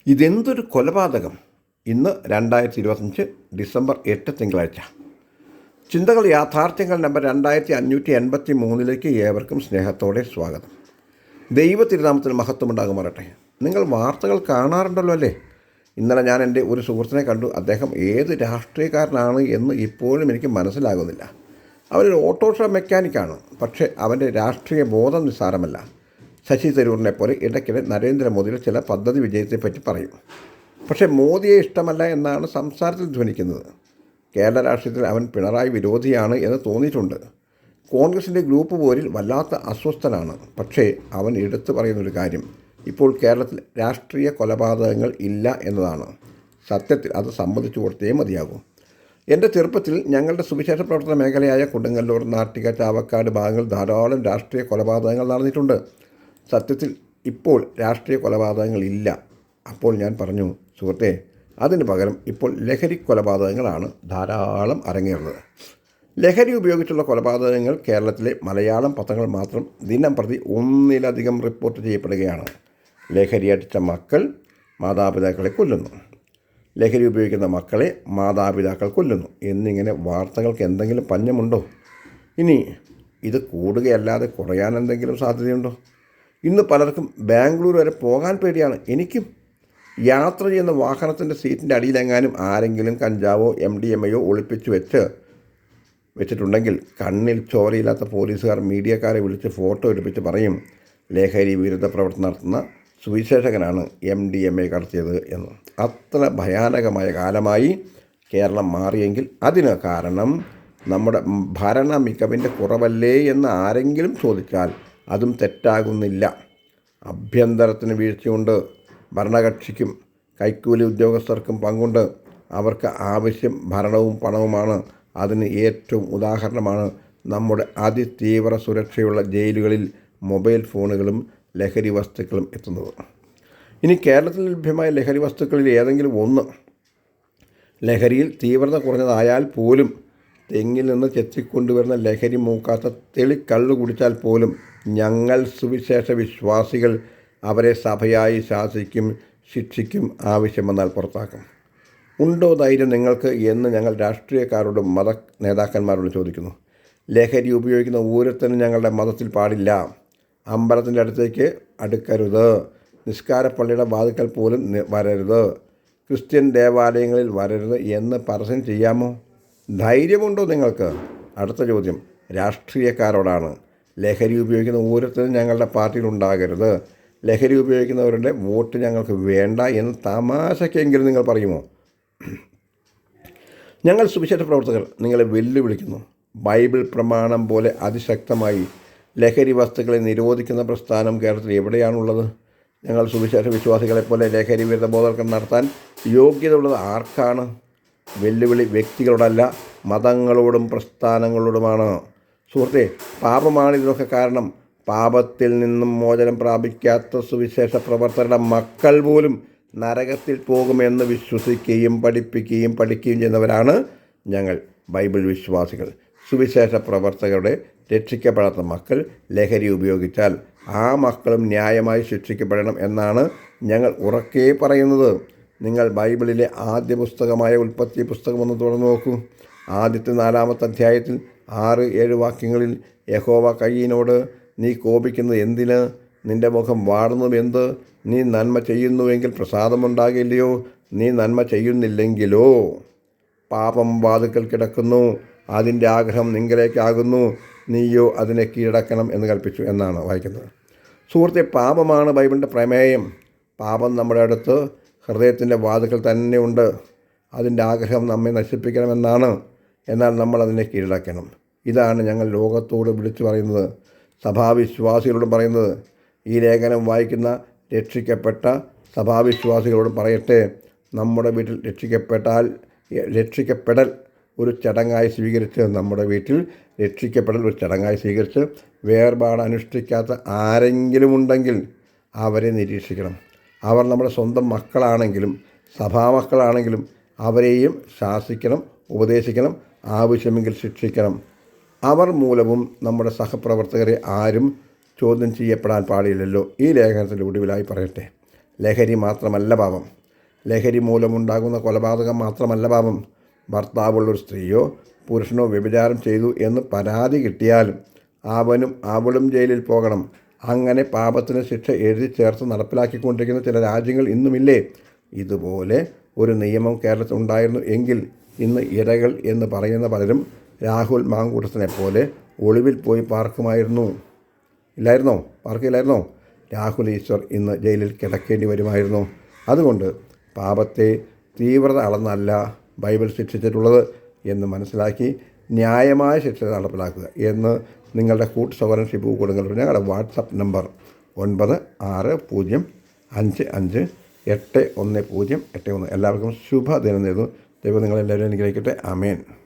ഇതെന്തൊരു കൊലപാതകം! ഇന്ന് 2025 ഡിസംബർ 8 തിങ്കളാഴ്ച. ചിന്തകൾ യാഥാർത്ഥ്യങ്ങൾ നമ്പർ 2583 ഏവർക്കും സ്നേഹത്തോടെ സ്വാഗതം. ദൈവതിരുനാമത്തിന് മഹത്വമുണ്ടാകുമാറട്ടെ. നിങ്ങൾ വാർത്തകൾ കാണാറുണ്ടല്ലോ അല്ലേ? ഇന്നലെ ഞാൻ എൻ്റെ ഒരു സുഹൃത്തിനെ കണ്ടു. അദ്ദേഹം ഏത് രാഷ്ട്രീയക്കാരനാണ് എന്ന് ഇപ്പോഴും എനിക്ക് മനസ്സിലാകുന്നില്ല. അവനൊരു ഓട്ടോറിക്ഷ മെക്കാനിക്കാണ്. പക്ഷേ അവൻ്റെ രാഷ്ട്രീയ ബോധം നിസ്സാരമല്ല. ശശി തരൂരിനെ പോലെ ഇടയ്ക്കിടെ നരേന്ദ്രമോദിയുടെ ചില പദ്ധതി വിജയത്തെപ്പറ്റി പറയും. പക്ഷേ മോദിയെ ഇഷ്ടമല്ല എന്നാണ് സംസാരത്തിൽ ധ്വനിക്കുന്നത്. കേരള രാഷ്ട്രീയത്തിൽ അവൻ പിണറായി വിരോധിയാണ് എന്ന് തോന്നിയിട്ടുണ്ട്. കോൺഗ്രസിൻ്റെ ഗ്രൂപ്പ് പോരിൽ വല്ലാത്ത അസ്വസ്ഥനാണ്. പക്ഷേ അവൻ എടുത്തു പറയുന്നൊരു കാര്യം, ഇപ്പോൾ കേരളത്തിൽ രാഷ്ട്രീയ കൊലപാതകങ്ങൾ ഇല്ല എന്നതാണ്. സത്യത്തിൽ അത് സമ്മതിച്ചു കൊടുത്തേ മതിയാകും. എൻ്റെ ചെറുപ്പത്തിൽ ഞങ്ങളുടെ സുവിശേഷ പ്രവർത്തന മേഖലയായ കൊടുങ്ങല്ലൂർ, നാട്ടിക, ചാവക്കാട് ഭാഗങ്ങളിൽ ധാരാളം രാഷ്ട്രീയ കൊലപാതകങ്ങൾ നടന്നിട്ടുണ്ട്. സത്യത്തിൽ ഇപ്പോൾ രാഷ്ട്രീയ കൊലപാതകങ്ങൾ ഇല്ല. അപ്പോൾ ഞാൻ പറഞ്ഞു, സുഹൃത്തെ, അതിന് പകരം ഇപ്പോൾ ലഹരി കൊലപാതകങ്ങളാണ് ധാരാളം അരങ്ങേറുന്നത്. ലഹരി ഉപയോഗിച്ചുള്ള കൊലപാതകങ്ങൾ കേരളത്തിലെ മലയാളം പത്രങ്ങൾ മാത്രം ദിനം പ്രതി ഒന്നിലധികം റിപ്പോർട്ട് ചെയ്യപ്പെടുകയാണ്. ലഹരി അടിച്ച മക്കൾ മാതാപിതാക്കളെ കൊല്ലുന്നു, ലഹരി ഉപയോഗിക്കുന്ന മക്കളെ മാതാപിതാക്കൾ കൊല്ലുന്നു എന്നിങ്ങനെ വാർത്തകൾക്ക് എന്തെങ്കിലും പഞ്ഞമുണ്ടോ? ഇനി ഇത് കൂടുകയല്ലാതെ കുറയാൻ എന്തെങ്കിലും സാധ്യതയുണ്ടോ? ഇന്ന് പലർക്കും ബാംഗ്ലൂർ വരെ പോകാൻ പേടിയാണ്. എനിക്കും. യാത്ര ചെയ്യുന്ന വാഹനത്തിൻ്റെ സീറ്റിൻ്റെ അടിയിലെങ്ങാനും ആരെങ്കിലും കഞ്ചാവോ MDMA ഒളിപ്പിച്ച് വെച്ചിട്ടുണ്ടെങ്കിൽ കണ്ണിൽ ചോരയില്ലാത്ത പോലീസുകാർ മീഡിയക്കാരെ വിളിച്ച് ഫോട്ടോ എടുപ്പിച്ച് പറയും, ലഹരി വിരുദ്ധ പ്രവർത്തനം നടത്തുന്ന സുവിശേഷകനാണ് MDMA കടത്തിയത് എന്ന്. അത്ര ഭയാനകമായ കാലമായി കേരളം മാറിയെങ്കിൽ അതിന് കാരണം നമ്മുടെ ഭരണ മികവിൻ്റെ കുറവല്ലേ എന്ന് ആരെങ്കിലും ചോദിച്ചാൽ അതും തെറ്റാകുന്നില്ല. ആഭ്യന്തരത്തിന് വീഴ്ചയുണ്ട്. ഭരണകക്ഷിക്കും കൈക്കൂലി ഉദ്യോഗസ്ഥർക്കും പങ്കുണ്ട്. അവർക്ക് ആവശ്യം ഭരണവും പണവുമാണ്. അതിന് ഏറ്റവും ഉദാഹരണമാണ് നമ്മുടെ അതിതീവ്ര സുരക്ഷയുള്ള ജയിലുകളിൽ മൊബൈൽ ഫോണുകളും ലഹരി വസ്തുക്കളും എത്തുന്നത്. ഇനി കേരളത്തിൽ ലഭ്യമായ ലഹരി വസ്തുക്കളിൽ ഏതെങ്കിലും ഒന്ന് ലഹരിയിൽ തീവ്രത കുറഞ്ഞതായാൽ പോലും, തെങ്ങിൽ നിന്ന് ചെത്തിക്കൊണ്ടുവരുന്ന ലഹരി മൂക്കാത്ത തെളിക്കള്ളു കുടിച്ചാൽ പോലും ഞങ്ങൾ സുവിശേഷ വിശ്വാസികൾ അവരെ സഭയായി ശാസിക്കും, ശിക്ഷിക്കും, ആവശ്യം വന്നാൽ പുറത്താക്കും. ഉണ്ടോ ധൈര്യം നിങ്ങൾക്ക് എന്ന് ഞങ്ങൾ രാഷ്ട്രീയക്കാരോടും മത നേതാക്കന്മാരോടും ചോദിക്കുന്നു. ലഹരി ഉപയോഗിക്കുന്ന ഓരോരുത്തരും ഞങ്ങളുടെ മതത്തിൽ പാടില്ല. അമ്പലത്തിൻ്റെ അടുത്തേക്ക് അടുക്കരുത്. നിസ്കാരപ്പള്ളിയുടെ വാതിക്കൽ പോലും വരരുത്. ക്രിസ്ത്യൻ ദേവാലയങ്ങളിൽ വരരുത് എന്ന് പരസ്യം ചെയ്യാമോ? ധൈര്യമുണ്ടോ നിങ്ങൾക്ക്? അടുത്ത ചോദ്യം രാഷ്ട്രീയക്കാരോടാണ്. ലഹരി ഉപയോഗിക്കുന്ന ഓരോരുത്തരും ഞങ്ങളുടെ പാർട്ടിയിൽ ഉണ്ടാകരുത്. ലഹരി ഉപയോഗിക്കുന്നവരുടെ വോട്ട് ഞങ്ങൾക്ക് വേണ്ട എന്ന് തമാശക്കെങ്കിലും നിങ്ങൾ പറയുമോ? ഞങ്ങൾ സുവിശേഷ പ്രവർത്തകർ നിങ്ങളെ വെല്ലുവിളിക്കുന്നു. ബൈബിൾ പ്രമാണം പോലെ അതിശക്തമായി ലഹരി വസ്തുക്കളെ നിരോധിക്കുന്ന പ്രസ്ഥാനം കേരളത്തിൽ എവിടെയാണുള്ളത്? ഞങ്ങൾ സുവിശേഷ വിശ്വാസികളെപ്പോലെ ലഹരി വിരുദ്ധ ബോധവൽക്കരണം നടത്താൻ യോഗ്യത ഉള്ളത് ആർക്കാണ്? വെല്ലുവിളി വ്യക്തികളോടല്ല, മതങ്ങളോടും പ്രസ്ഥാനങ്ങളോടുമാണ്. സുഹൃത്തെ, പാപമാണ് ഇതിനൊക്കെ കാരണം. പാപത്തിൽ നിന്നും മോചനം പ്രാപിക്കാത്ത സുവിശേഷ പ്രവർത്തകരുടെ മക്കൾ പോലും നരകത്തിൽ പോകുമെന്ന് വിശ്വസിക്കുകയും പഠിപ്പിക്കുകയും പഠിക്കുകയും ചെയ്യുന്നവരാണ് ഞങ്ങൾ ബൈബിൾ വിശ്വാസികൾ. സുവിശേഷ പ്രവർത്തകരുടെ രക്ഷിക്കപ്പെടാത്ത മക്കൾ ലഹരി ഉപയോഗിച്ചാൽ ആ മക്കളും ന്യായമായി ശിക്ഷിക്കപ്പെടണം എന്നാണ് ഞങ്ങൾ ഉറക്കെ പറയുന്നത്. നിങ്ങൾ ബൈബിളിലെ ആദ്യ പുസ്തകമായ ഉൽപ്പത്തി പുസ്തകം ഒന്ന് തുറന്നു നോക്കൂ. ആദ്യത്തെ 4-ാമത്തെ അധ്യായത്തിൽ 6-7 വാക്യങ്ങളിൽ യഹോവ കയീനോട്, നീ കോപിക്കുന്നത് എന്തിന്? നിൻ്റെ മുഖം വാടുന്നത് എന്ത്? നീ നന്മ ചെയ്യുന്നുവെങ്കിൽ പ്രസാദമുണ്ടാകില്ലയോ? നീ നന്മ ചെയ്യുന്നില്ലെങ്കിലോ? പാപം വാതിക്കൽ കിടക്കുന്നു, അതിൻ്റെ ആഗ്രഹം നിങ്കലേക്കാകുന്നു, നീയോ അതിനെ കീഴടക്കണം എന്ന് കൽപ്പിച്ചു എന്നാണ് വായിക്കുന്നത്. സുഹൃത്തെ, പാപമാണ് ബൈബിളിൻ്റെ പ്രമേയം. പാപം നമ്മുടെ അടുത്ത് ഹൃദയത്തിൻ്റെ വാതിക്കൽ തന്നെ ഉണ്ട്. അതിൻ്റെ ആഗ്രഹം നമ്മെ നശിപ്പിക്കണമെന്നാണ്. എന്നാൽ നമ്മൾ അതിനെ കീഴടക്കണം. ഇതാണ് ഞങ്ങൾ ലോകത്തോട് വിളിച്ചു പറയുന്നത്, സഭാവിശ്വാസികളോടും പറയുന്നത്. ഈ ലേഖനം വായിക്കുന്ന രക്ഷിക്കപ്പെട്ട സഭാവിശ്വാസികളോടും പറയട്ടെ, നമ്മുടെ വീട്ടിൽ രക്ഷിക്കപ്പെടൽ ഒരു ചടങ്ങായി സ്വീകരിച്ച് വേർപാട് അനുഷ്ഠിക്കാത്ത ആരെങ്കിലും ഉണ്ടെങ്കിൽ അവരെ നിരീക്ഷിക്കണം. അവർ നമ്മുടെ സ്വന്തം മക്കളാണെങ്കിലും സഭാമക്കളാണെങ്കിലും അവരെയും ശാസിക്കണം, ഉപദേശിക്കണം, ആവശ്യമെങ്കിൽ ശിക്ഷിക്കണം. അവർ മൂലവും നമ്മുടെ സഹപ്രവർത്തകരെ ആരും ചോദ്യം ചെയ്യപ്പെടാൻ പാടില്ലല്ലോ. ഈ ലേഖനത്തിൻ്റെ ഒടുവിലായി പറയട്ടെ, ലഹരി മാത്രമല്ല പാപം. ലഹരി മൂലമുണ്ടാകുന്ന കൊലപാതകം മാത്രമല്ല പാപം. ഭർത്താവുള്ളൊരു സ്ത്രീയോ പുരുഷനോ വ്യഭിചാരം ചെയ്തു എന്ന് പരാതി കിട്ടിയാലും അവനും അവളും ജയിലിൽ പോകണം. അങ്ങനെ പാപത്തിന് ശിക്ഷ എഴുതി ചേർത്ത് നടപ്പിലാക്കിക്കൊണ്ടിരിക്കുന്ന ചില രാജ്യങ്ങൾ ഇന്നുമില്ലേ? ഇതുപോലെ ഒരു നിയമം കേരളത്തിൽ ഉണ്ടായിരുന്നു എങ്കിൽ ഇന്ന് ഇരകൾ എന്ന് പറയുന്ന പലരും രാഹുൽ മാങ്കൂട്ടത്തിനെ പോലെ ഒളിവിൽ പോയി പാർക്കുമായിരുന്നു. ഇല്ലായിരുന്നോ? പാർക്കില്ലായിരുന്നോ? രാഹുൽ ഈശ്വർ ഇന്ന് ജയിലിൽ കിടക്കേണ്ടി വരുമായിരുന്നു. അതുകൊണ്ട് പാപത്തെ തീവ്രത അളന്നല്ല ബൈബിൾ ശിക്ഷിച്ചിട്ടുള്ളത് എന്ന് മനസ്സിലാക്കി ന്യായമായ ശിക്ഷ നടപ്പിലാക്കുക എന്ന് നിങ്ങളുടെ സഹോദരൻ ഷിബു കൊടുങ്ങല്ലൂർ. ഞങ്ങളുടെ വാട്സപ്പ് നമ്പർ 960555811081. എല്ലാവർക്കും ശുഭദിനം നേരുന്നു. ദൈവം നിങ്ങളെല്ലാവരും അനുഗ്രഹിക്കട്ടെ. ആമേൻ.